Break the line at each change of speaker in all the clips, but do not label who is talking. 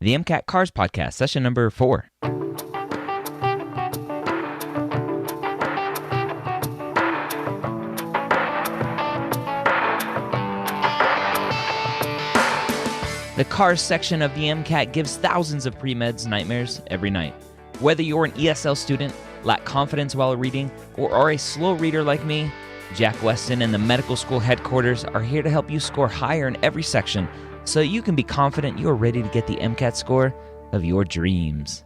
the MCAT CARS Podcast, session number 4. The CARS section of the MCAT gives thousands of premeds nightmares every night. Whether you're an ESL student, lack confidence while reading, or are a slow reader like me, Jack Westin and the medical school headquarters are here to help you score higher in every section so you can be confident you are ready to get the MCAT score of your dreams.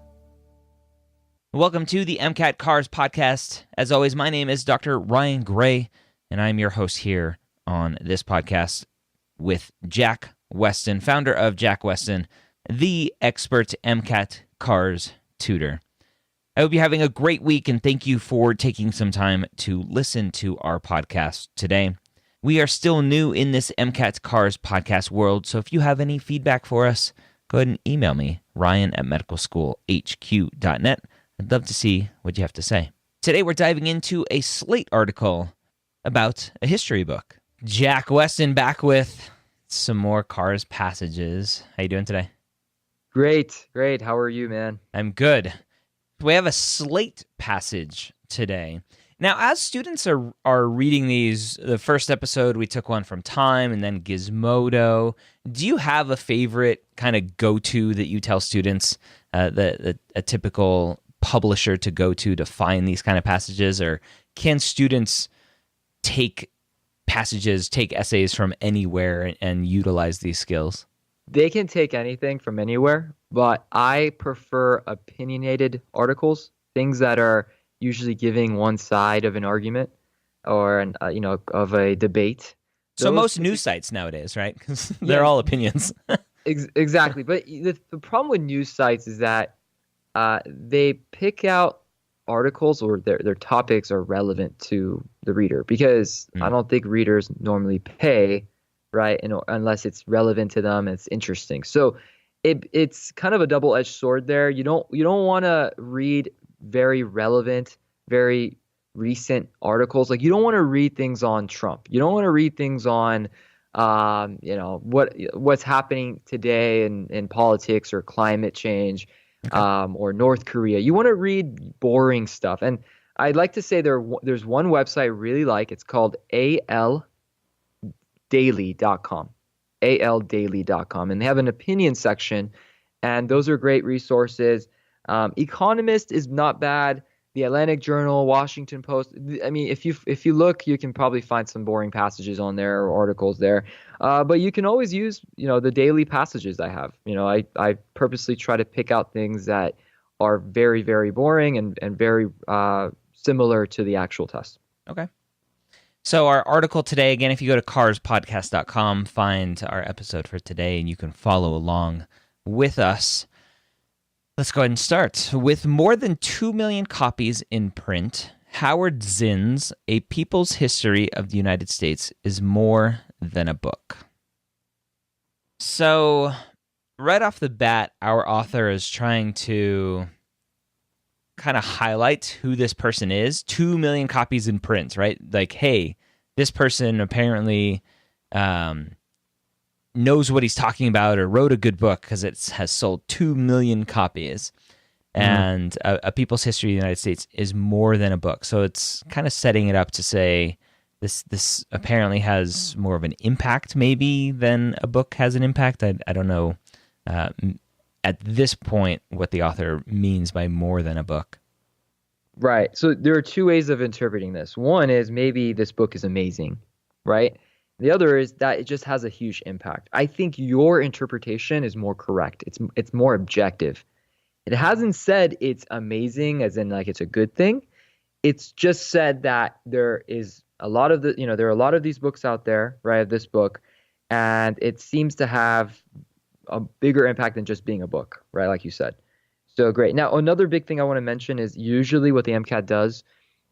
Welcome to the MCAT CARS Podcast. As always, my name is Dr. Ryan Gray, and I'm your host here on this podcast with Jack Westin, founder of Jack Westin, the expert MCAT CARS tutor. I hope you're having a great week, and thank you for taking some time to listen to our podcast today. We are still new in this MCAT CARS podcast world, so if you have any feedback for us, go ahead and email me, ryan@medicalschoolhq.net. I'd love to see what you have to say. Today we're diving into a Slate article about a history book. Jack Westin back with some more CARS passages. How you doing today?
Great. How are you, man?
I'm good. We have a Slate passage today. Now, as students are reading these, the first episode, we took one from Time and then Gizmodo. Do you have a favorite kind of go-to that you tell students, a typical publisher to go to find these kind of passages? Or can students take passages, take essays from anywhere and utilize these skills?
They can take anything from anywhere, but I prefer opinionated articles, things that are usually giving one side of an argument or of a debate.
So most news sites nowadays, right? Because they're all opinions.
Exactly. But the problem with news sites is that they pick out articles or their topics are relevant to the reader, because I don't think readers normally pay, right? Unless it's relevant to them, it's interesting. So it's kind of a double-edged sword there. You don't want to read very relevant, very recent articles. Like, you don't want to read things on Trump. You don't want to read things on what's happening today in politics or climate change, or North Korea. You want to read boring stuff. And I'd like to say there's one website I really like. It's called aldaily.com. aldaily.com. And they have an opinion section, and those are great resources. Economist is not bad. The Atlantic Journal, Washington Post. I mean, if you look, you can probably find some boring passages on there or articles there. But you can always use, the daily passages I have. I purposely try to pick out things that are very, very boring and very similar to the actual test.
Okay. So our article today, again, if you go to carspodcast.com, find our episode for today, and you can follow along with us. Let's go ahead and start. With more than 2 million copies in print, Howard Zinn's A People's History of the United States is more than a book. So, right off the bat, our author is trying to kind of highlight who this person is. 2 million copies in print, right? Like, hey, this person apparently knows what he's talking about or wrote a good book because it has sold 2 million copies. And A People's History of the United States is more than a book. So it's kind of setting it up to say this apparently has more of an impact maybe than a book has an impact. I don't know at this point what the author means by more than a book.
Right. So there are two ways of interpreting this. One is maybe this book is amazing, right? The other is that it just has a huge impact. I think your interpretation is more correct. It's more objective. It hasn't said it's amazing as in like it's a good thing. It's just said that there is a lot of there are a lot of these books out there, right, of this book, and it seems to have a bigger impact than just being a book, right, like you said. So great. Now, another big thing I want to mention is usually what the MCAT does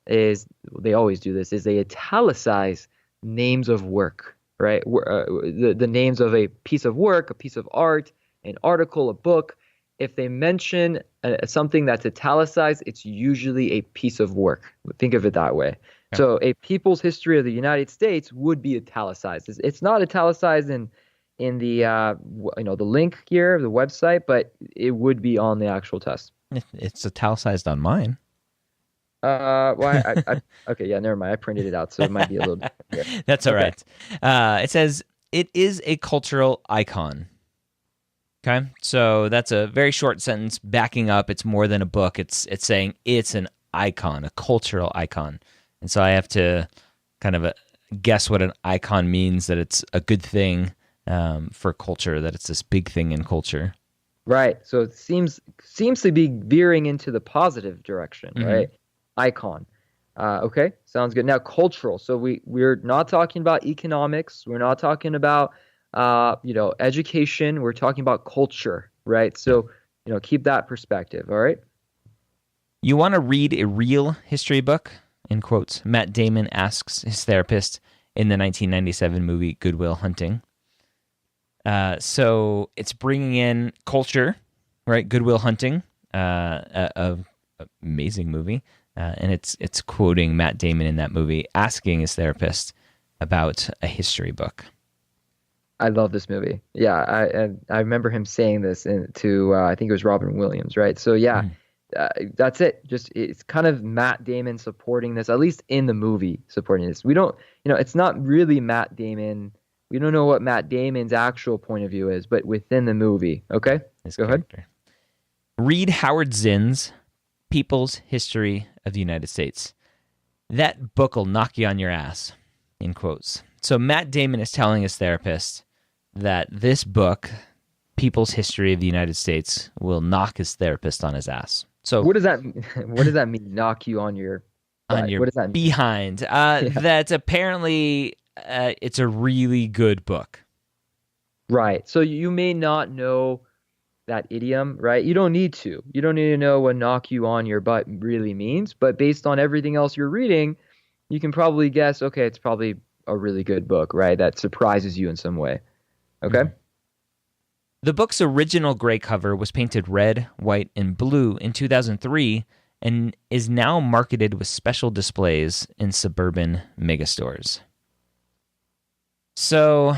is, they always do this, is they italicize names of work, right? The names of a piece of work, a piece of art, an article, a book. If they mention something that's italicized, it's usually a piece of work. Think of it that way. So A People's History of the United States would be italicized. It's not italicized in in the the link here, the website, but it would be on the actual test.
It's italicized on mine.
Well, okay, yeah, never mind. I printed it out, so it might be a little different here.
That's all
Okay.
right. It says it is a cultural icon. Okay, so that's a very short sentence backing up. It's more than a book. It's saying it's an icon, a cultural icon, and so I have to kind of guess what an icon means. That it's a good thing for culture. That it's this big thing in culture.
Right. So it seems to be veering into the positive direction, right? Icon. Okay, sounds good. Now, cultural. So we're not talking about economics. We're not talking about education. We're talking about culture, right? So keep that perspective. All right.
You want to read a real history book? In quotes, Matt Damon asks his therapist in the 1997 movie Good Will Hunting. So it's bringing in culture, right? Good Will Hunting, a amazing movie, and it's quoting Matt Damon in that movie, asking his therapist about a history book.
I love this movie. Yeah, I remember him saying this to I think it was Robin Williams, right? So yeah, that's it. Just it's kind of Matt Damon supporting this, at least in the movie, supporting this. We don't, it's not really Matt Damon. We don't know what Matt Damon's actual point of view is, but within the movie. Okay, go ahead.
Read Howard Zinn's People's History of the United States. That book will knock you on your ass, in quotes. So Matt Damon is telling his therapist that this book, People's History of the United States, will knock his therapist on his ass. So
what does that mean? Knock you on your
on your
what does that mean?
behind? That apparently it's a really good book.
Right. So you may not know that idiom, right? You don't need to. You don't need to know what knock you on your butt really means, but based on everything else you're reading, you can probably guess, okay, it's probably a really good book, right? That surprises you in some way. Okay?
Mm-hmm. The book's original gray cover was painted red, white, and blue in 2003 and is now marketed with special displays in suburban megastores. So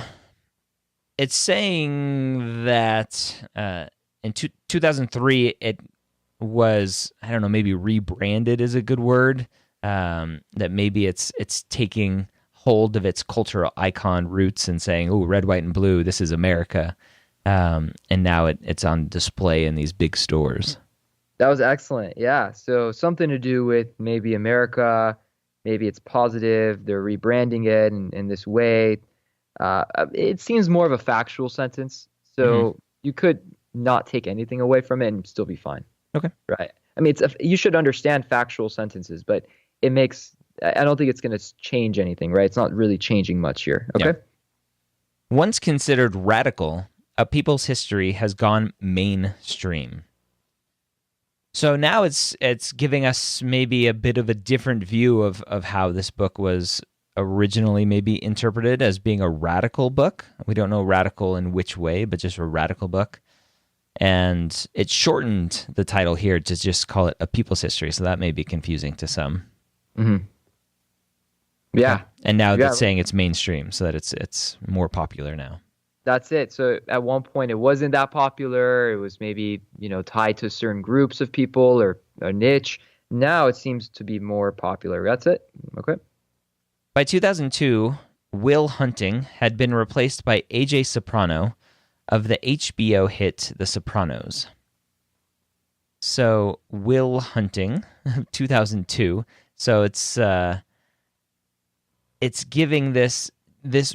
it's saying that in 2003 it was, I don't know, maybe rebranded is a good word, that maybe it's taking hold of its cultural icon roots and saying, oh, red, white, and blue, this is America. And now it's on display in these big stores.
That was excellent. Yeah. So something to do with maybe America, maybe it's positive. They're rebranding it in this way. It seems more of a factual sentence. So you could not take anything away from it and still be fine.
Okay.
Right. I mean, you should understand factual sentences, but I don't think it's going to change anything, right? It's not really changing much here. Okay.
Yeah. Once considered radical, A People's History has gone mainstream. So now it's giving us maybe a bit of a different view of how this book was originally maybe interpreted as being a radical book. We don't know radical in which way, but just a radical book. And it shortened the title here to just call it A People's History, so that may be confusing to some.
Mm-hmm. Yeah.
And now that's saying it's mainstream, so that it's more popular now.
That's it. So at one point it wasn't that popular. It was maybe, tied to certain groups of people or a niche. Now it seems to be more popular. That's it. Okay.
By 2002, Will Hunting had been replaced by AJ Soprano of the HBO hit The Sopranos. So Will Hunting, 2002. So it's giving this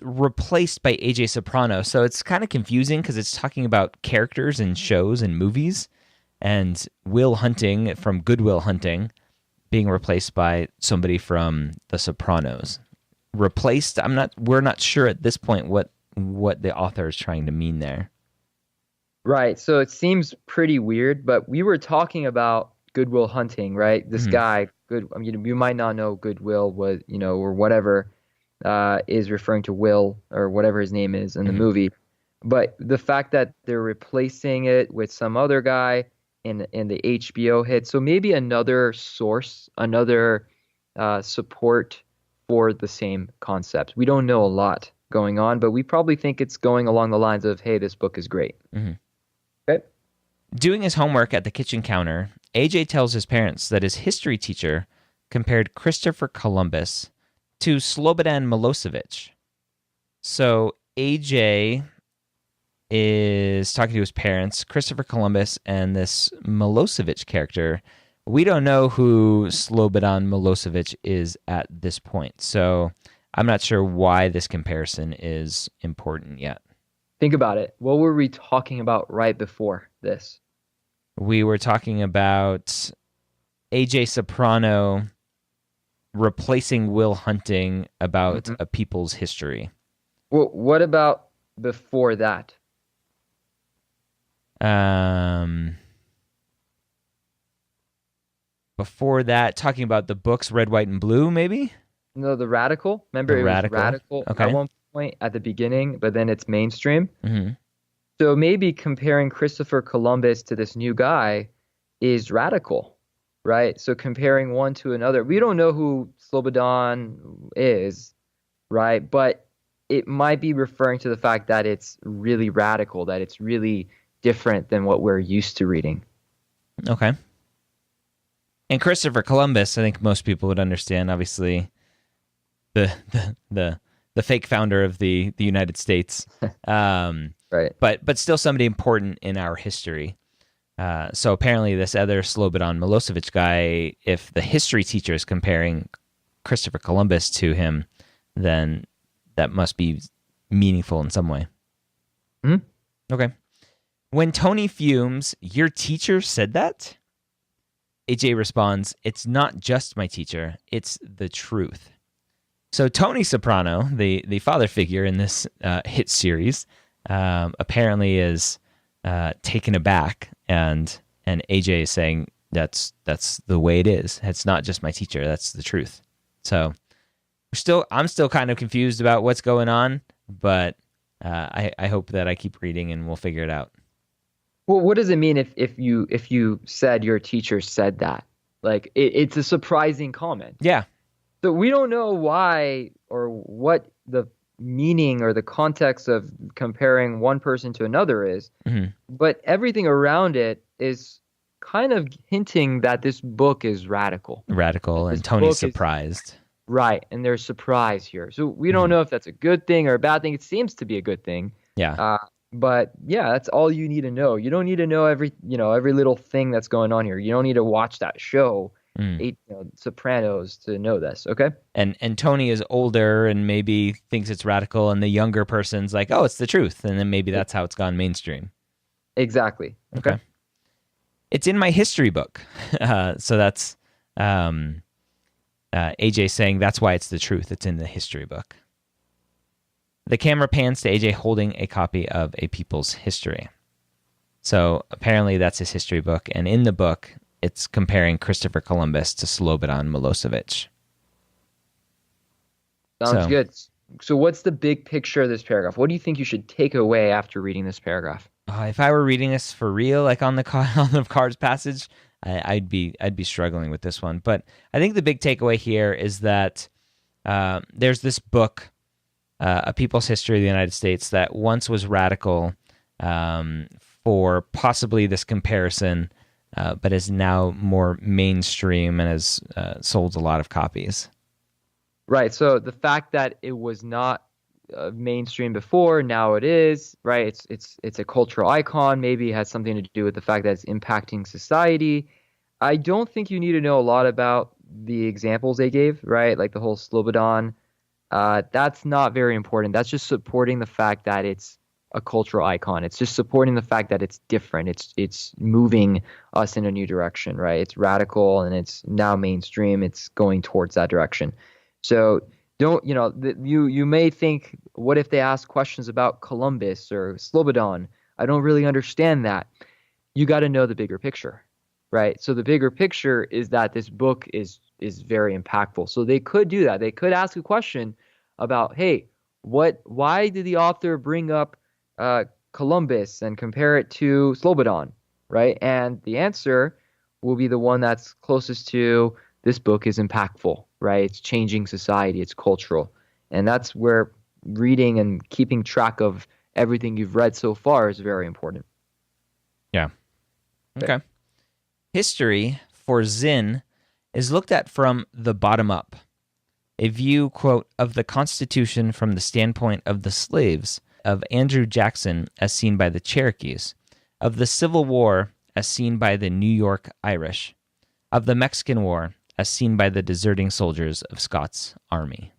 replaced by AJ Soprano. So it's kind of confusing because it's talking about characters in shows and movies, and Will Hunting from Good Will Hunting being replaced by somebody from The Sopranos. Replaced, we're not sure at this point what the author is trying to mean there.
Right. So it seems pretty weird, but we were talking about Good Will Hunting, right? This guy, you might not know Goodwill was, or whatever, is referring to Will or whatever his name is in the movie. But the fact that they're replacing it with some other guy in the HBO hit, so maybe another source, another support for the same concept. We don't know a lot going on, but we probably think it's going along the lines of, hey, this book is great.
Mm-hmm.
Okay.
Doing his homework at the kitchen counter, AJ tells his parents that his history teacher compared Christopher Columbus to Slobodan Milosevic. So AJ is talking to his parents, Christopher Columbus, and this Milosevic character. We don't know who Slobodan Milosevic is at this point, so I'm not sure why this comparison is important yet.
Think about it. What were we talking about right before this?
We were talking about AJ Soprano replacing Will Hunting about a people's history.
Well, what about before that?
Before that, talking about the books Red, White, and Blue, maybe?
No, The Radical. Remember,
The
it
Radical.
was Radical
Okay.
at one point at the beginning, but then it's mainstream.
Mm-hmm.
So maybe comparing Christopher Columbus to this new guy is radical, right? So comparing one to another. We don't know who Slobodan is, right? But it might be referring to the fact that it's really radical, that it's really different than what we're used to reading.
Okay. And Christopher Columbus, I think most people would understand, obviously, the fake founder of the United States.
Right.
But still somebody important in our history. So apparently this other Slobodan Milosevic guy, if the history teacher is comparing Christopher Columbus to him, then that must be meaningful in some way.
Mm-hmm.
Okay. When Tony fumes, your teacher said that? AJ responds, it's not just my teacher, it's the truth. So Tony Soprano, the father figure in this hit series, apparently is taken aback, and AJ is saying that's the way it is. It's not just my teacher, that's the truth. So I'm still kind of confused about what's going on, but I hope that I keep reading and we'll figure it out.
Well, what does it mean if you said your teacher said that? Like it's a surprising comment.
Yeah.
So we don't know why or what the meaning or the context of comparing one person to another is, but everything around it is kind of hinting that this book is radical.
Radical, and Tony's surprised.
Right, and there's surprise here. So we don't know if that's a good thing or a bad thing. It seems to be a good thing.
Yeah.
But yeah, that's all you need to know. You don't need to know every little thing that's going on here. You don't need to watch that show, Sopranos, to know this. Okay.
And Tony is older and maybe thinks it's radical, and the younger person's like, oh, it's the truth, and then maybe that's how it's gone mainstream.
Exactly. Okay.
It's in my history book, so that's AJ saying that's why it's the truth. It's in the history book. The camera pans to AJ holding a copy of A People's History. So apparently that's his history book, and in the book, it's comparing Christopher Columbus to Slobodan Milosevic.
Sounds good. So what's the big picture of this paragraph? What do you think you should take away after reading this paragraph?
If I were reading this for real, like on the Cars passage, I'd be struggling with this one. But I think the big takeaway here is that there's this book, A People's History of the United States, that once was radical for possibly this comparison, but is now more mainstream and has sold a lot of copies.
Right. So the fact that it was not mainstream before, now it is, right? It's a cultural icon. Maybe it has something to do with the fact that it's impacting society. I don't think you need to know a lot about the examples they gave, right? Like the whole Slobodan. That's not very important. That's just supporting the fact that it's a cultural icon. It's just supporting the fact that it's different. It's moving us in a new direction, right? It's radical and it's now mainstream. It's going towards that direction. So you may think, what if they ask questions about Columbus or Slobodan? I don't really understand that. You got to know the bigger picture, right? So the bigger picture is that this book is very impactful. So they could do that. They could ask a question about, hey, why did the author bring up Columbus and compare it to Slobodan, right? And the answer will be the one that's closest to this book is impactful, right? It's changing society. It's cultural. And that's where reading and keeping track of everything you've read so far is very important.
Yeah. Okay. History for Zinn is looked at from the bottom up. A view, quote, of the Constitution from the standpoint of the slaves, of Andrew Jackson as seen by the Cherokees, of the Civil War as seen by the New York Irish, of the Mexican War as seen by the deserting soldiers of Scott's army.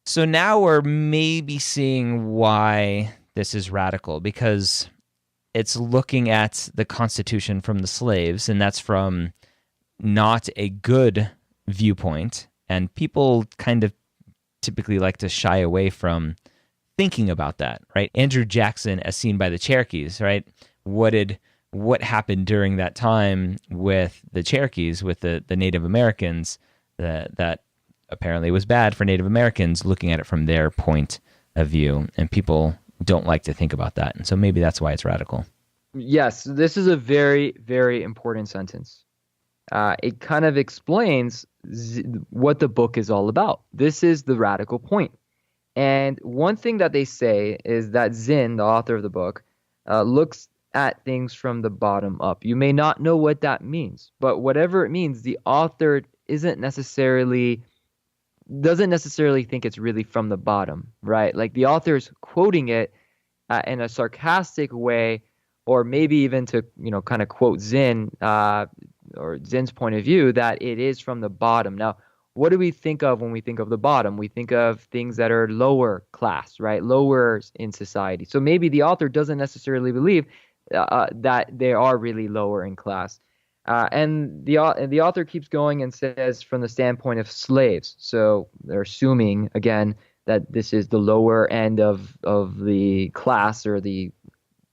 So now we're maybe seeing why this is radical, because it's looking at the Constitution from the slaves, and that's from not a good viewpoint, and people kind of typically like to shy away from thinking about that, right? Andrew Jackson as seen by the Cherokees, right? What happened during that time with the Cherokees, with the Native Americans, that apparently was bad for Native Americans, looking at it from their point of view, and people don't like to think about that, and so maybe that's why it's radical.
Yes, this is a very, very important sentence. It kind of explains what the book is all about. This is the radical point. And one thing that they say is that Zinn, the author of the book, looks at things from the bottom up. You may not know what that means, but whatever it means, the author doesn't necessarily think it's really from the bottom, right? Like the author's quoting it in a sarcastic way, or maybe even to, kind of quote Zinn, or Zinn's point of view, that it is from the bottom. Now, what do we think of when we think of the bottom? We think of things that are lower class, right? Lower in society. So maybe the author doesn't necessarily believe that they are really lower in class. And the author keeps going and says from the standpoint of slaves. So they're assuming, again, that this is the lower end of the class or the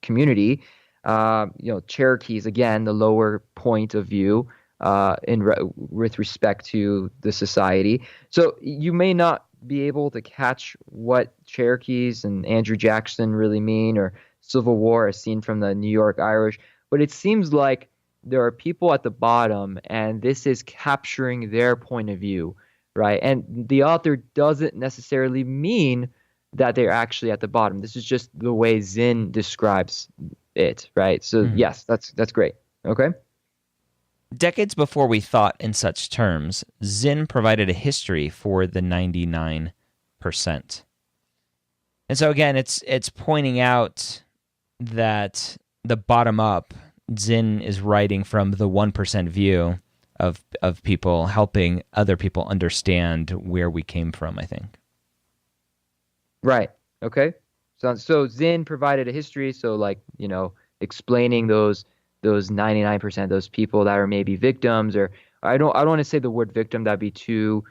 community. Cherokees, again, the lower point of view with respect to the society. So you may not be able to catch what Cherokees and Andrew Jackson really mean, or Civil War as seen from the New York Irish, but it seems like there are people at the bottom, and this is capturing their point of view, right? And the author doesn't necessarily mean that they're actually at the bottom. This is just the way Zinn describes it, right? So yes, that's great. Okay.
Decades before we thought in such terms, Zinn provided a history for the 99%. And so again, it's pointing out that the bottom up, Zinn is writing from the 1% view of people, helping other people understand where we came from, I think.
Right. Okay. So Zinn provided a history, so explaining those 99%, those people that are maybe victims, or I don't want to say the word victim, that'd be too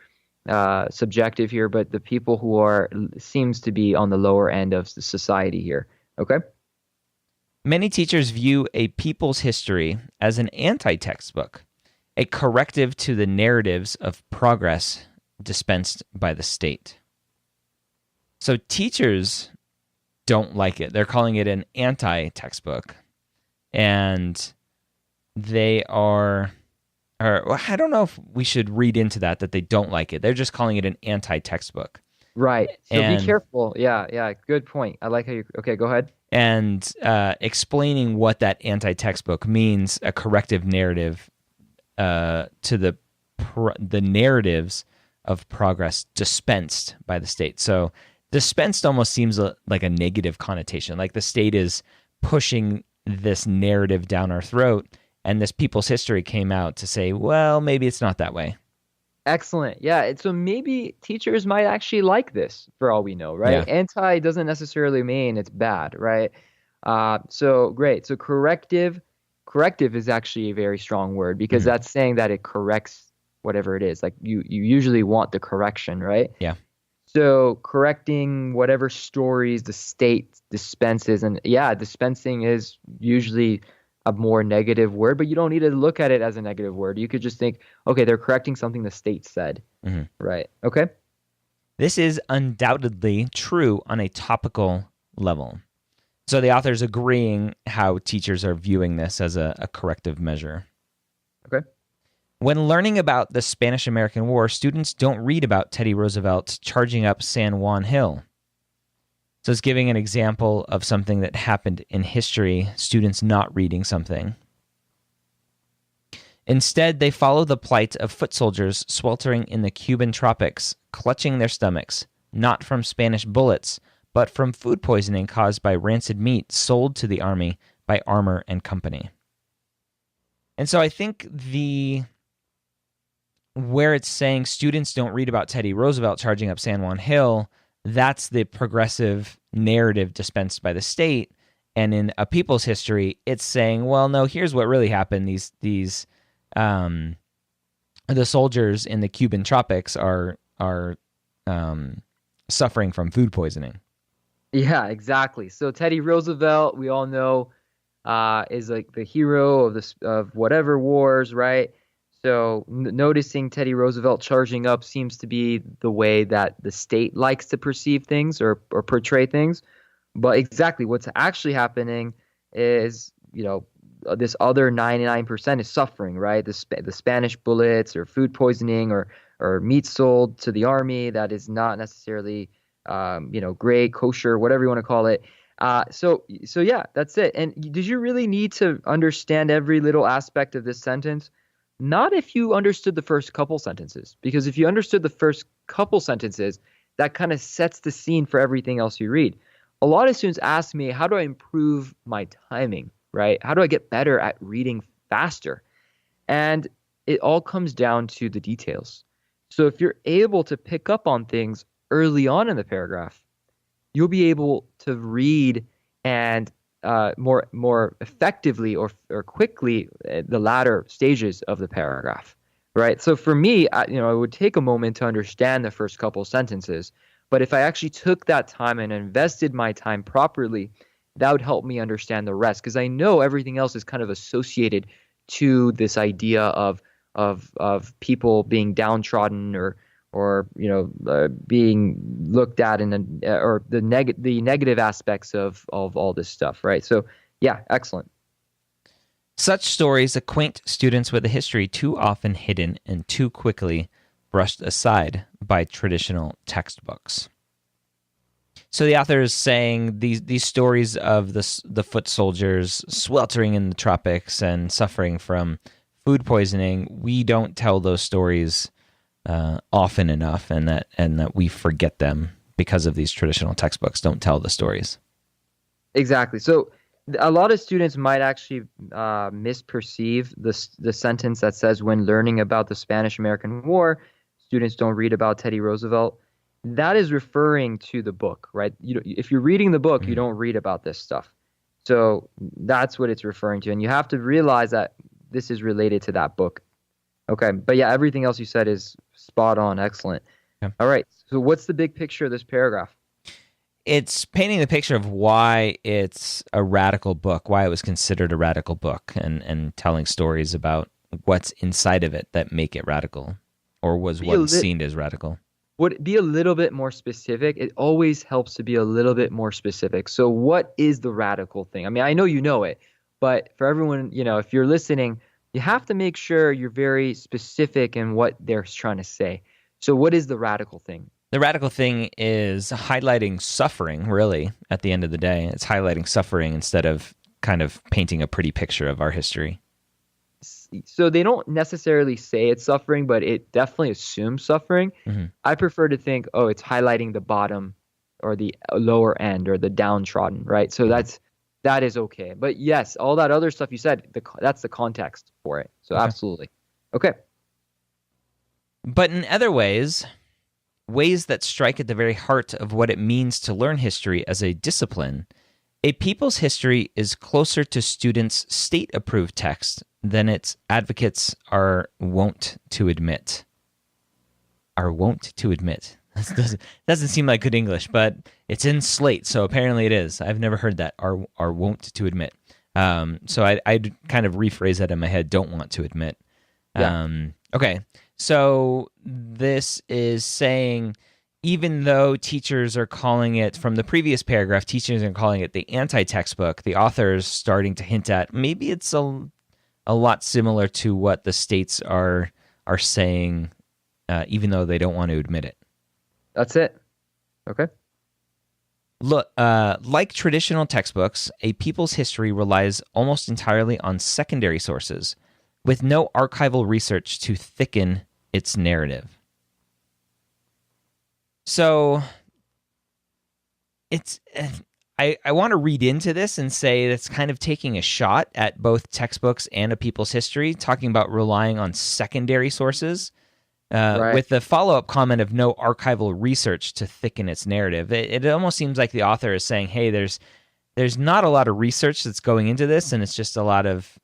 subjective here, but the people who seems to be on the lower end of the society here. Okay.
Many teachers view a people's history as an anti-textbook, a corrective to the narratives of progress dispensed by the state. So teachers don't like it. They're calling it an anti-textbook. And they or I don't know if we should read into that they don't like it. They're just calling it an anti-textbook. Right.
So be careful. Yeah. Good point. I like how you... Okay, go ahead.
And explaining what that anti-textbook means, a corrective narrative to the narratives of progress dispensed by the state. So dispensed almost seems like a negative connotation, like the state is pushing this narrative down our throat, and this people's history came out to say, well, maybe it's not that way.
Excellent. Yeah. So maybe teachers might actually like this, for all we know, right? Yeah. Anti doesn't necessarily mean it's bad, right? So great. So corrective is actually a very strong word, because that's saying that it corrects whatever it is. Like you usually want the correction, right?
Yeah.
So correcting whatever stories the state dispenses, and dispensing is usually a more negative word, but you don't need to look at it as a negative word. You could just think, okay, they're correcting something the state said, right? Okay.
This is undoubtedly true on a topical level. So the author's agreeing how teachers are viewing this as a corrective measure.
Okay.
When learning about the Spanish-American War, students don't read about Teddy Roosevelt charging up San Juan Hill. So it's giving an example of something that happened in history, students not reading something. Instead, they follow the plight of foot soldiers sweltering in the Cuban tropics, clutching their stomachs, not from Spanish bullets, but from food poisoning caused by rancid meat sold to the army by Armour and Company. And so I think where it's saying students don't read about Teddy Roosevelt charging up San Juan Hill, that's the progressive narrative dispensed by the state. And in A People's History, it's saying, well, no, here's what really happened. The soldiers in the Cuban tropics are suffering from food poisoning.
Yeah, exactly. So Teddy Roosevelt, we all know, is like the hero of whatever wars, right? So noticing Teddy Roosevelt charging up seems to be the way that the state likes to perceive things or portray things. But exactly what's actually happening is, this other 99% is suffering, right? The Spanish bullets or food poisoning or meat sold to the army that is not necessarily, great, kosher, whatever you want to call it. So yeah, that's it. And did you really need to understand every little aspect of this sentence? Not if you understood the first couple sentences, because if you understood the first couple sentences, that kind of sets the scene for everything else you read. A lot of students ask me, how do I improve my timing, right? How do I get better at reading faster? And it all comes down to the details. So if you're able to pick up on things early on in the paragraph, you'll be able to read and more effectively or quickly the latter stages of the paragraph, right? So for me, it would take a moment to understand the first couple sentences, but if I actually took that time and invested my time properly, that would help me understand the rest, because I know everything else is kind of associated to this idea of people being downtrodden or being looked at or the negative aspects of all this stuff, right? So yeah, excellent.
Such stories acquaint students with a history too often hidden and too quickly brushed aside by traditional textbooks. So the author is saying these stories of the foot soldiers sweltering in the tropics and suffering from food poisoning, we don't tell those stories often enough, and that we forget them because of these traditional textbooks don't tell the stories. Exactly.
So a lot of students might actually misperceive the sentence that says, when learning about the Spanish-American War, students don't read about Teddy Roosevelt. That is referring to the book, right? If you're reading the book, you don't read about this stuff. So that's what it's referring to. And you have to realize that this is related to that book. Okay. But yeah, everything else you said is spot on. Excellent. Okay. All right. So what's the big picture of this paragraph?
It's painting the picture of why it's a radical book, why it was considered a radical book, and telling stories about what's inside of it that make it radical, or was once seen as radical.
Would it be a little bit more specific? It always helps to be a little bit more specific. So what is the radical thing? I mean, I know you know it, but for everyone, if you're listening, you have to make sure you're very specific in what they're trying to say. So what is the radical thing?
The radical thing is highlighting suffering, really, at the end of the day. It's highlighting suffering instead of kind of painting a pretty picture of our history.
So they don't necessarily say it's suffering, but it definitely assumes suffering. Mm-hmm. I prefer to think, it's highlighting the bottom or the lower end or the downtrodden, right? So that is okay. But yes, all that other stuff you said, that's the context for it. So okay. Absolutely. Okay.
But in other ways that strike at the very heart of what it means to learn history as a discipline, A People's History is closer to students' state-approved text than its advocates are wont to admit. Are wont to admit. Doesn't seem like good English, but it's in Slate, so apparently it is. I've never heard that. Are wont to admit. So I'd kind of rephrase that in my head. Don't want to admit. Yeah. Okay. So this is saying, even though teachers are calling it, from the previous paragraph, teachers are calling it the anti-textbook, the author is starting to hint at maybe it's a a lot similar to what the states are saying, even though they don't want to admit it.
That's it. Okay.
Look, like traditional textbooks, A People's History relies almost entirely on secondary sources, with no archival research to thicken its narrative. So, I want to read into this and say that's kind of taking a shot at both textbooks and A People's History, talking about relying on secondary sources.
Right.
With the follow-up comment of no archival research to thicken its narrative. It almost seems like the author is saying, hey, there's not a lot of research that's going into this, and it's just a lot of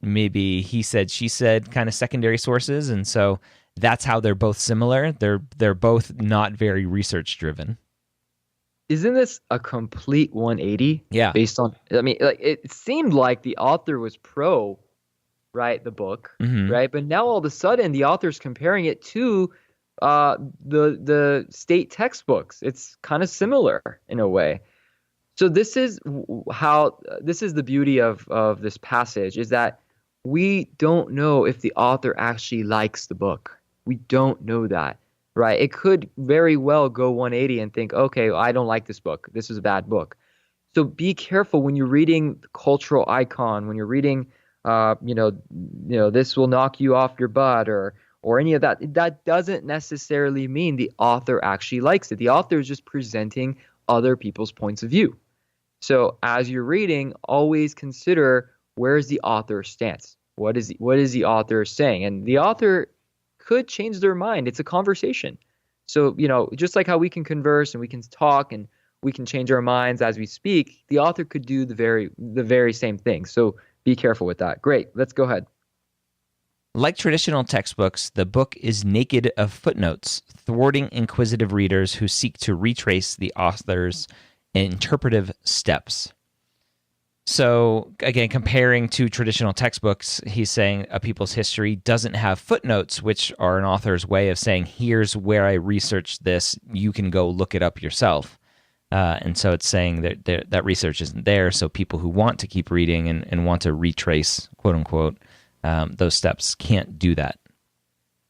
maybe he said, she said kind of secondary sources, and so that's how they're both similar. They're both not very research-driven.
Isn't this a complete 180?
Yeah.
Based on, I mean, like it seemed like the author was pro, right, the book, right? But now all of a sudden the author's comparing it to the state textbooks. It's kind of similar in a way. So this is the beauty of this passage, is that we don't know if the author actually likes the book. We don't know that, right? It could very well go 180 and think, okay, I don't like this book. This is a bad book. So be careful when you're reading the cultural icon, when you're reading this will knock you off your butt or any of that. That doesn't necessarily mean the author actually likes it. The author is just presenting other people's points of view. So as you're reading, always consider, where is the author's stance? What is the author saying? And the author could change their mind. It's a conversation. So, just like how we can converse and we can talk and we can change our minds as we speak, the author could do the very same thing. So be careful with that. Great. Let's go ahead.
Like traditional textbooks, the book is naked of footnotes, thwarting inquisitive readers who seek to retrace the author's interpretive steps. So, again, comparing to traditional textbooks, he's saying A People's History doesn't have footnotes, which are an author's way of saying, here's where I researched this. You can go look it up yourself. And so it's saying that research isn't there, so people who want to keep reading and want to retrace, quote unquote, those steps can't do that.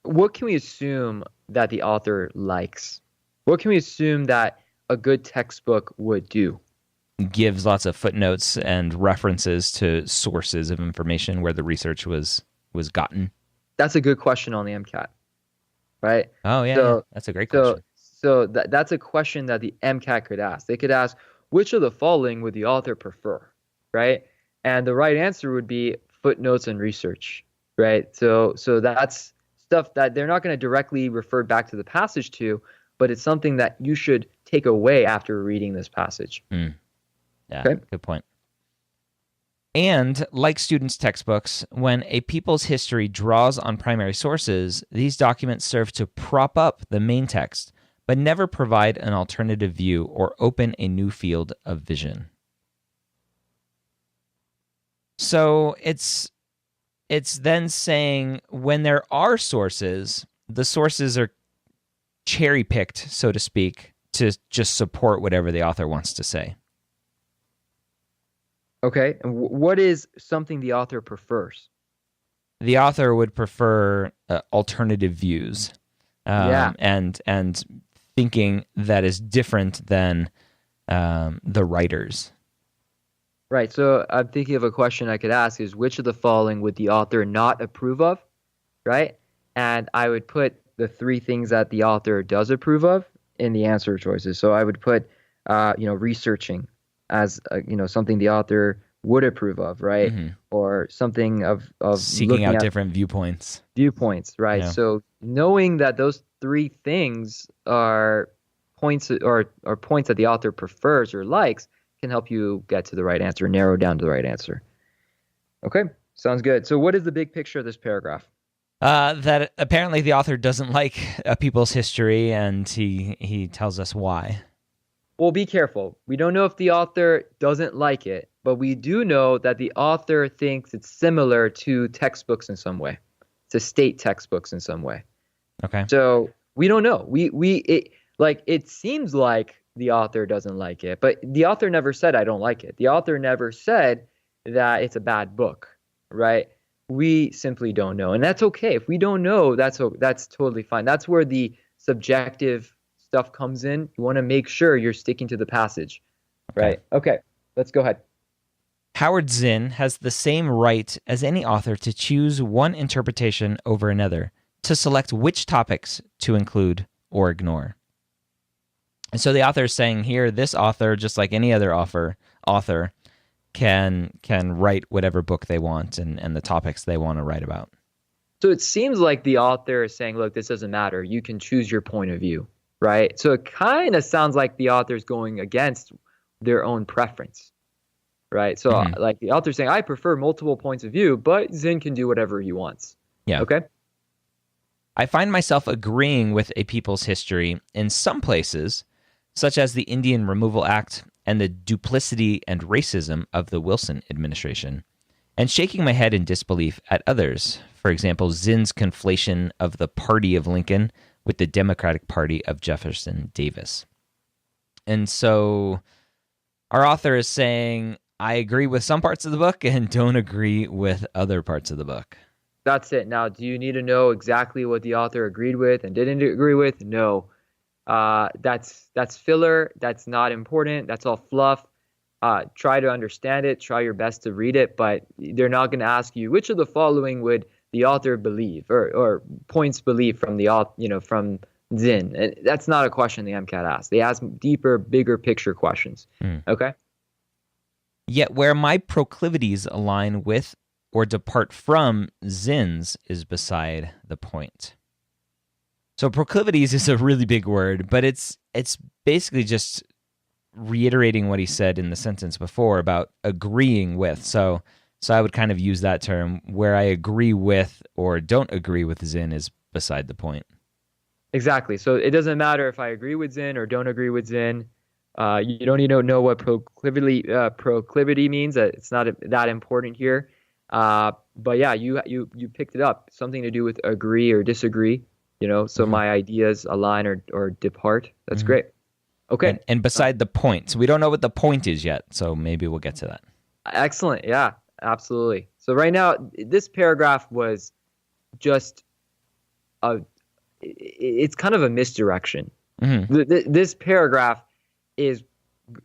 What can we assume that the author likes? What can we assume that a good textbook would do?
Gives lots of footnotes and references to sources of information where the research was gotten.
That's a good question on the MCAT, right?
Oh, yeah, that's a great question.
So that's a question that the MCAT could ask. They could ask, which of the following would the author prefer, right? And the right answer would be footnotes and research, right? So that's stuff that they're not going to directly refer back to the passage to, but it's something that you should take away after reading this passage.
Yeah, okay. Good point. And like students' textbooks, when A People's History draws on primary sources, these documents serve to prop up the main text, but never provide an alternative view or open a new field of vision. So it's then saying when there are sources, the sources are cherry-picked, so to speak, to just support whatever the author wants to say.
Okay, and what is something the author prefers?
The author would prefer alternative views, and thinking that is different than the writers.
Right. So I'm thinking of a question I could ask is, which of the following would the author not approve of? Right. And I would put the three things that the author does approve of in the answer choices. So I would put, researching as, something the author would approve of. Right. Mm-hmm. Or something of
seeking out different viewpoints.
Right. Yeah. So knowing that those three things are points or points that the author prefers or likes can help you get to the right answer, narrow down to the right answer. Okay, sounds good. So what is the big picture of this paragraph?
That apparently the author doesn't like A People's History, and he tells us why.
Well, be careful. We don't know if the author doesn't like it, but we do know that the author thinks it's similar to textbooks in some way, to state textbooks in some way.
Okay.
So we don't know. It seems like the author doesn't like it, but the author never said, I don't like it. The author never said that it's a bad book, right? we simply don't know. And that's okay. If we don't know, that's totally fine. That's where the subjective stuff comes in. You want to make sure you're sticking to the passage, right? Okay, let's go ahead.
Howard Zinn has the same right as any author to choose one interpretation over another, to select which topics to include or ignore. And so the author is saying here, this author, just like any other author, can write whatever book they want and the topics they want to write about.
So it seems like the author is saying, look, this doesn't matter. You can choose your point of view, right? So it kind of sounds like the author's going against their own preference, right? So like the author's saying, I prefer multiple points of view, but Zinn can do whatever he wants.
Yeah.
Okay?
I find myself agreeing with a people's history in some places, such as the Indian Removal Act and the duplicity and racism of the Wilson administration, and shaking my head in disbelief at others. For example, Zinn's conflation of the Party of Lincoln with the Democratic Party of Jefferson Davis. And so our author is saying, I agree with some parts of the book and don't agree with other parts of the book.
That's it. Now, do you need to know exactly what the author agreed with and didn't agree with? No. That's filler. That's not important. That's all fluff. Try to understand it. Try your best to read it, but they're not going to ask you which of the following would the author believe or points believe from from Zinn. And that's not a question the MCAT asks. They ask deeper, bigger picture questions. Okay.
Yet where my proclivities align with or depart from Zinn's is beside the point. So proclivities is a really big word, but it's basically just reiterating what he said in the sentence before about agreeing with. So I would kind of use that term. Where I agree with or don't agree with Zinn is beside the point.
Exactly. So it doesn't matter if I agree with Zinn or don't agree with Zinn. You don't need to know what proclivity means. It's not that important here. But yeah, you picked it up. Something to do with agree or disagree. So my ideas align or depart. That's great. Okay.
And beside the point. So we don't know what the point is yet. So maybe we'll get to that.
Excellent. Yeah, absolutely. So right now, this paragraph was just it's kind of a misdirection. This paragraph is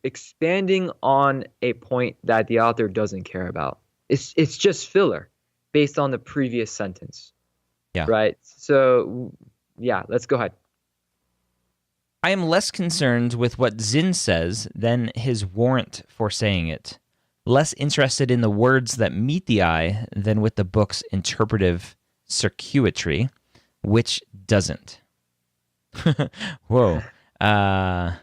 expanding on a point that the author doesn't care about. It's just filler based on the previous sentence.
Yeah.
Right. So, yeah, let's go ahead.
I am less concerned with what Zinn says than his warrant for saying it. Less interested in the words that meet the eye than with the book's interpretive circuitry, which doesn't. Whoa. I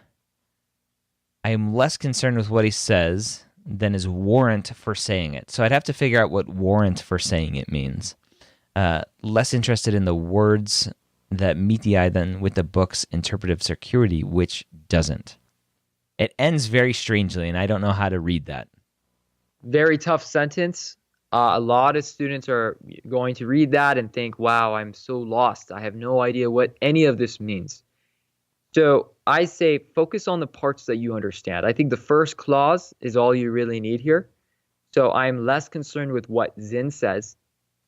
am less concerned with what he says than his warrant for saying it. So I'd have to figure out what warrant for saying it means. Less interested in the words that meet the eye than with the book's interpretive circuity, which doesn't. It ends very strangely, and I don't know how to read that.
Very tough sentence. A lot of students are going to read that and think, wow, I'm so lost. I have no idea what any of this means. So I say focus on the parts that you understand. I think the first clause is all you really need here. So I'm less concerned with what Zinn says.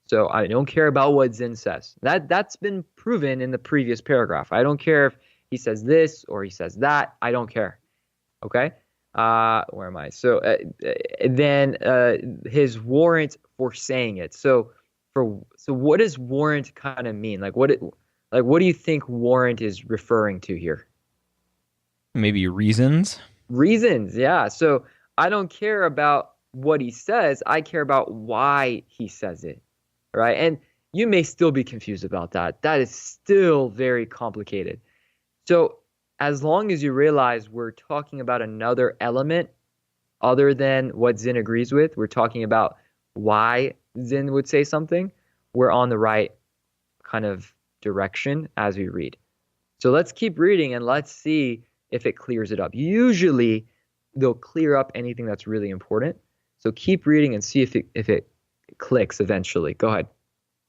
So I don't care about what Zinn says. That's been proven in the previous paragraph. I don't care if he says this or he says that. I don't care. Okay? Where am I? So then his warrant for saying it. So what does warrant kind of mean? What do you think warrant is referring to here?
Maybe reasons?
Reasons, yeah. So I don't care about what he says. I care about why he says it. Right. And you may still be confused about that. That is still very complicated. So as long as you realize we're talking about another element other than what Zinn agrees with, we're talking about why Zinn would say something, we're on the right kind of direction as we read. So let's keep reading and let's see if it clears it up. Usually they'll clear up anything that's really important. So keep reading and see if it clicks eventually. Go ahead.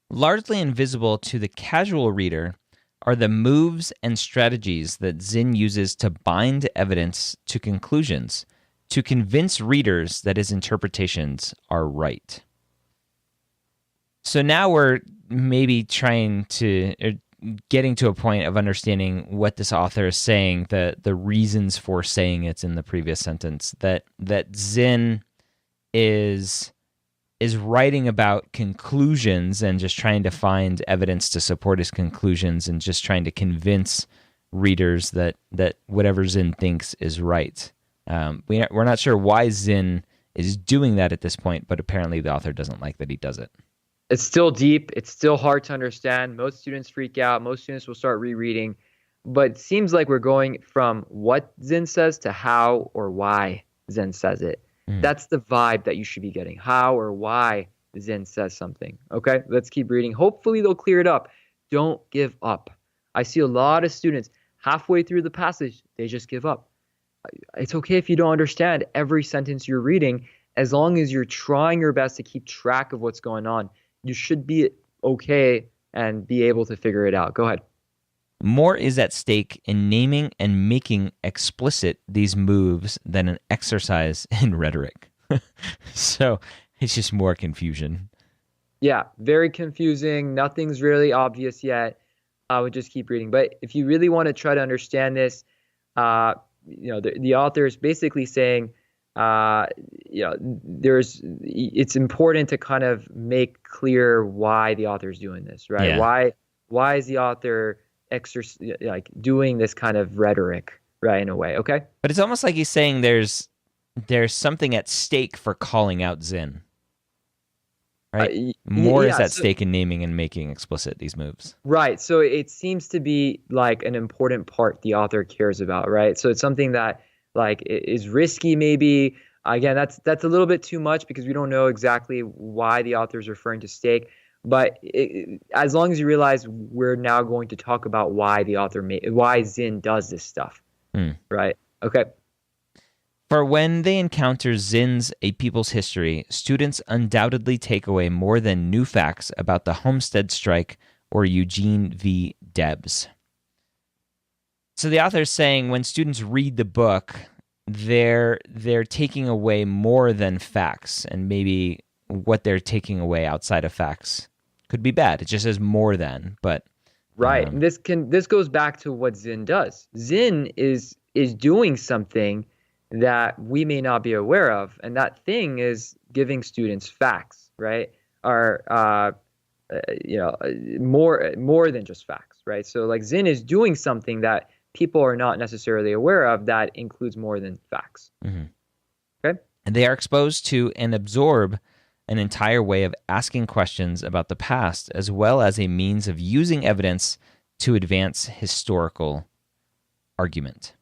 Largely invisible to the casual reader are the moves and strategies that Zinn uses to bind evidence to conclusions, to convince readers that his interpretations are right. So now we're maybe trying to, or getting to a point of understanding what this author is saying, the reasons for saying it's in the previous sentence, that Zinn is writing about conclusions and just trying to find evidence to support his conclusions and just trying to convince readers that whatever Zinn thinks is right. We're not sure why Zinn is doing that at this point, but apparently the author doesn't like that he does it.
It's still deep. It's still hard to understand. Most students freak out. Most students will start rereading. But it seems like we're going from what Zinn says to how or why Zinn says it. That's the vibe that you should be getting. How or why Zinn says something. Okay, let's keep reading. Hopefully they'll clear it up. Don't give up. I see a lot of students halfway through the passage, they just give up. It's okay if you don't understand every sentence you're reading, as long as you're trying your best to keep track of what's going on. You should be okay and be able to figure it out. Go ahead.
More is at stake in naming and making explicit these moves than an exercise in rhetoric. So it's just more confusion.
Yeah, very confusing. Nothing's really obvious yet. I would just keep reading. But if you really want to try to understand this, the author is basically saying, it's important to kind of make clear why the author is doing this, right?
Yeah.
Why is the author doing this kind of rhetoric, right, in a way, okay?
But it's almost like he's saying there's something at stake for calling out Zinn, right? More is at stake in naming and making explicit these moves.
Right, so it seems to be like an important part the author cares about, right? So it's something that like is risky maybe. Again, that's a little bit too much because we don't know exactly why the author is referring to stake. But as long as you realize we're now going to talk about why why Zinn does this stuff, right? Okay.
For when they encounter Zinn's A People's History, students undoubtedly take away more than new facts about the Homestead Strike or Eugene v. Debs. So the author is saying when students read the book, they're taking away more than facts, and maybe what they're taking away outside of facts could be bad. It just says more than, but
right. This goes back to what Zinn does. Zinn is doing something that we may not be aware of, and that thing is giving students facts, right? Or more than just facts, right? So like Zinn is doing something that people are not necessarily aware of that includes more than facts. Mm-hmm. Okay?
And they are exposed to and absorb an entire way of asking questions about the past, as well as a means of using evidence to advance historical argument.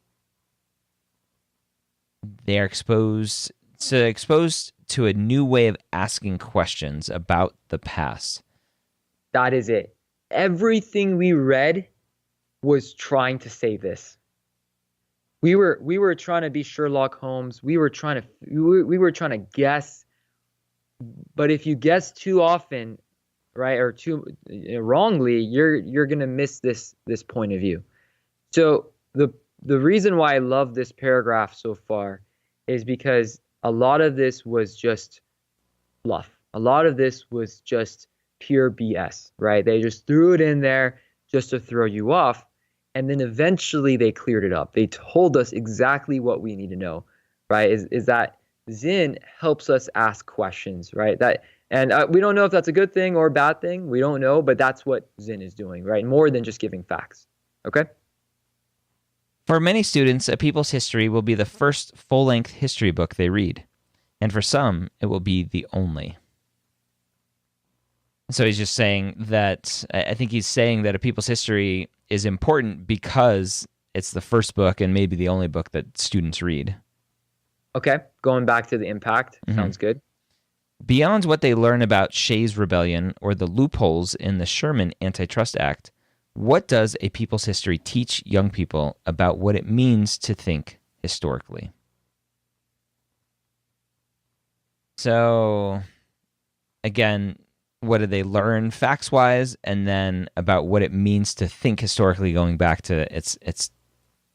They are exposed to a new way of asking questions about the past.
That is it. Everything we read was trying to say this. We were trying to be Sherlock Holmes. We were trying to guess. But if you guess too often, right, or too wrongly, you're gonna miss this point of view. So the reason why I love this paragraph so far is because a lot of this was just fluff. A lot of this was just pure BS, right? They just threw it in there just to throw you off. And then eventually they cleared it up. They told us exactly what we need to know, right? Is that Zinn helps us ask questions, right? We don't know if that's a good thing or a bad thing. We don't know, but that's what Zinn is doing, right? More than just giving facts, okay?
For many students, A People's History will be the first full-length history book they read. And for some, it will be the only. So he's just saying that, I think he's saying that A People's History is important because it's the first book and maybe the only book that students read.
Okay, going back to the impact, sounds good.
Beyond what they learn about Shays' Rebellion or the loopholes in the Sherman Antitrust Act, what does A People's History teach young people about what it means to think historically? So, again, what do they learn facts-wise, and then about what it means to think historically, going back to it's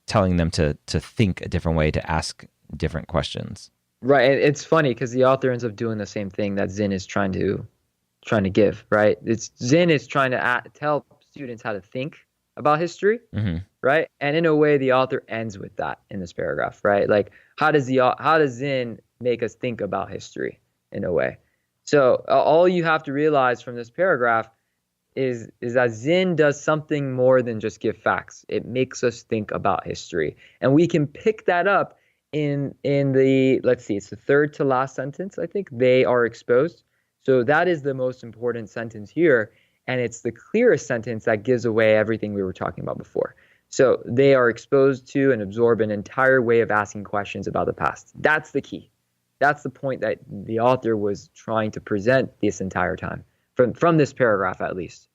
telling them to think a different way, to ask different questions.
Right. It's funny because the author ends up doing the same thing that Zinn is trying to trying to give, right? Zinn is trying to tell students how to think about history, right? And in a way, the author ends with that in this paragraph, right? Like, how does Zinn make us think about history in a way? So all you have to realize from this paragraph is that Zinn does something more than just give facts. It makes us think about history, and we can pick that up in the, let's see, it's the third to last sentence. I think they are exposed. So that is the most important sentence here, and it's the clearest sentence that gives away everything we were talking about before. So they are exposed to and absorb an entire way of asking questions about the past. That's the key. That's the point that the author was trying to present this entire time, from this paragraph at least.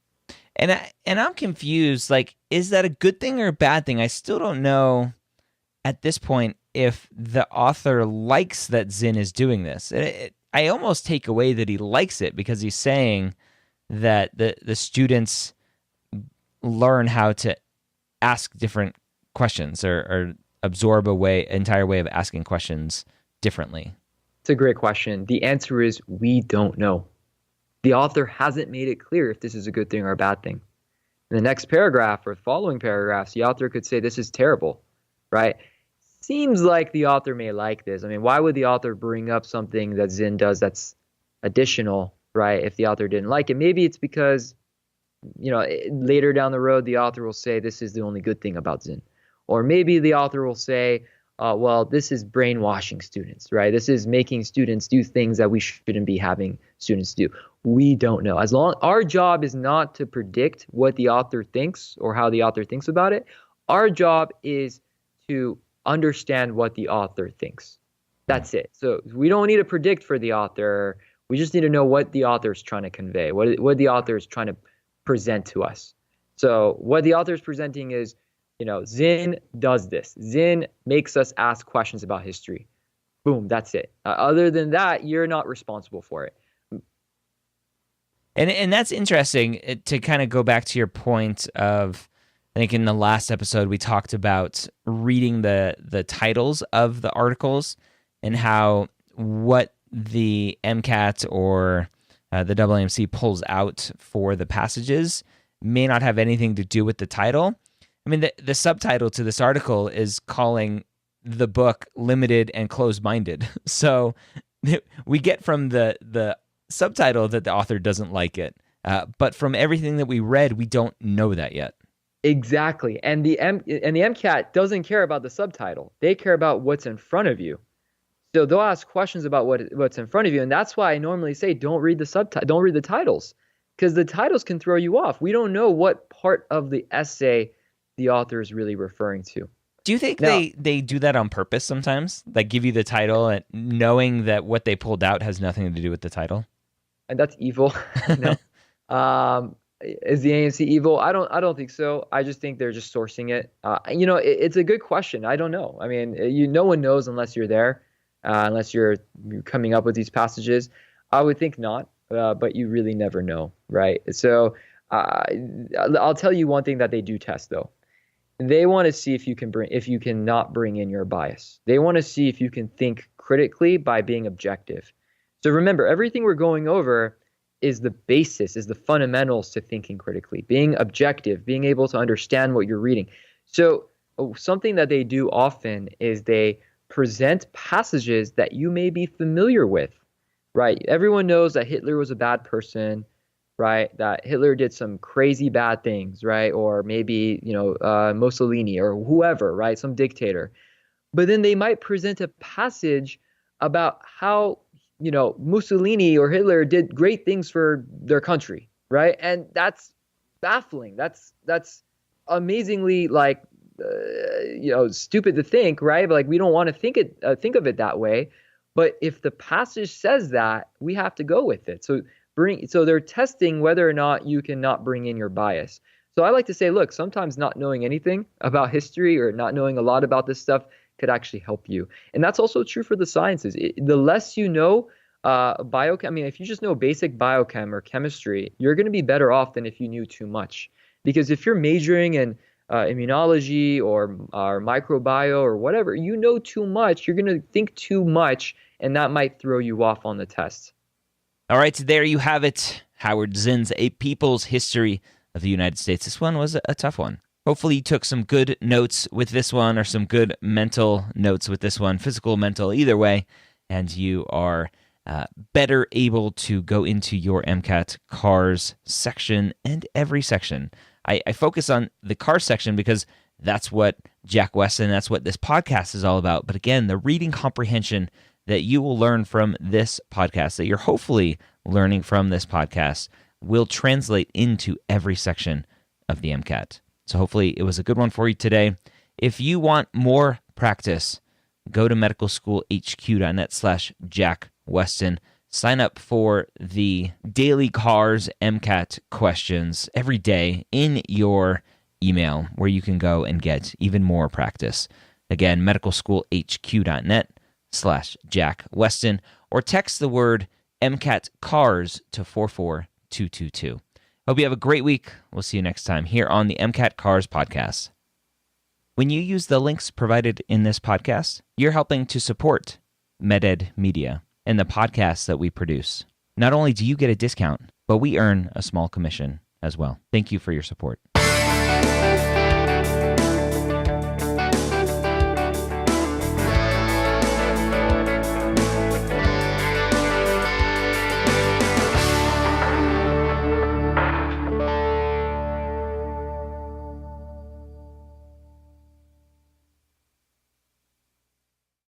And I'm confused. Like, is that a good thing or a bad thing? I still don't know at this point if the author likes that Zinn is doing this. I almost take away that he likes it, because he's saying that the students learn how to ask different questions or absorb entire way of asking questions differently.
It's a great question. The answer is we don't know. The author hasn't made it clear if this is a good thing or a bad thing. In the next paragraph or following paragraphs, the author could say this is terrible, right? Seems like the author may like this. I mean, why would the author bring up something that Zinn does that's additional, right, if the author didn't like it? Maybe it's because, later down the road, the author will say this is the only good thing about Zinn. Or maybe the author will say, well, this is brainwashing students, right? This is making students do things that we shouldn't be having students do. We don't know. Our job is not to predict what the author thinks or how the author thinks about it. Our job is to understand what the author thinks. That's it. So we don't need to predict for the author. We just need to know what the author is trying to convey, what the author is trying to present to us. So what the author is presenting is, Zinn does this. Zinn makes us ask questions about history. Boom, that's it. Other than that, you're not responsible for it.
And that's interesting to kind of go back to your point of, I think in the last episode we talked about reading the titles of the articles and how what the MCAT or the AAMC pulls out for the passages may not have anything to do with the title. I mean, the subtitle to this article is calling the book Limited and Closed-Minded. So we get from the subtitle that the author doesn't like it. But from everything that we read, we don't know that yet.
Exactly. And the MCAT doesn't care about the subtitle. They care about what's in front of you. So they'll ask questions about what's in front of you. And that's why I normally say don't read the titles, because the titles can throw you off. We don't know what part of the essay the author is really referring to.
Do you think they do that on purpose sometimes? Like give you the title and knowing that what they pulled out has nothing to do with the title?
And that's evil. No. Is the AMC evil? I don't think so. I just think they're just sourcing it. It's a good question. I don't know. I mean, no one knows unless you're there, unless you're coming up with these passages. I would think not, but you really never know, right? So I'll tell you one thing that they do test though. They want to see if you can not bring in your bias. They want to see if you can think critically by being objective. So remember, everything we're going over is the basis, is the fundamentals to thinking critically, being objective, being able to understand what you're reading. So something that they do often is they present passages that you may be familiar with, right? Everyone knows that Hitler was a bad person, right? That Hitler did some crazy bad things, right? Or maybe, Mussolini or whoever, right? Some dictator. But then they might present a passage about how, Mussolini or Hitler did great things for their country, right? And that's baffling. That's amazingly stupid to think, right? But we don't want to think of it that way. But if the passage says that, we have to go with it. So they're testing whether or not you can not bring in your bias. So I like to say, look, sometimes not knowing anything about history or not knowing a lot about this stuff could actually help you. And that's also true for the sciences. The less you know biochem, if you just know basic biochem or chemistry, you're going to be better off than if you knew too much. Because if you're majoring in immunology or microbiome or whatever, you know too much, you're going to think too much, and that might throw you off on the test.
All right, so there you have it. Howard Zinn's A People's History of the United States. This one was a tough one. Hopefully you took some good notes with this one, or some good mental notes with this one, physical, mental, either way, and you are better able to go into your MCAT CARS section and every section. I focus on the CARS section because that's what Jack Westin, that's what this podcast is all about. But again, the reading comprehension that you will learn from this podcast, that you're hopefully learning from this podcast, will translate into every section of the MCAT. So hopefully it was a good one for you today. If you want more practice, go to medicalschoolhq.net/Jack Westin. Sign up for the daily CARS MCAT questions every day in your email, where you can go and get even more practice. Again, medicalschoolhq.net/Jack Westin, or text the word MCAT CARS to 44222. Hope you have a great week. We'll see you next time here on the MCAT CARS Podcast. When you use the links provided in this podcast, you're helping to support MedEd Media and the podcasts that we produce. Not only do you get a discount, but we earn a small commission as well. Thank you for your support.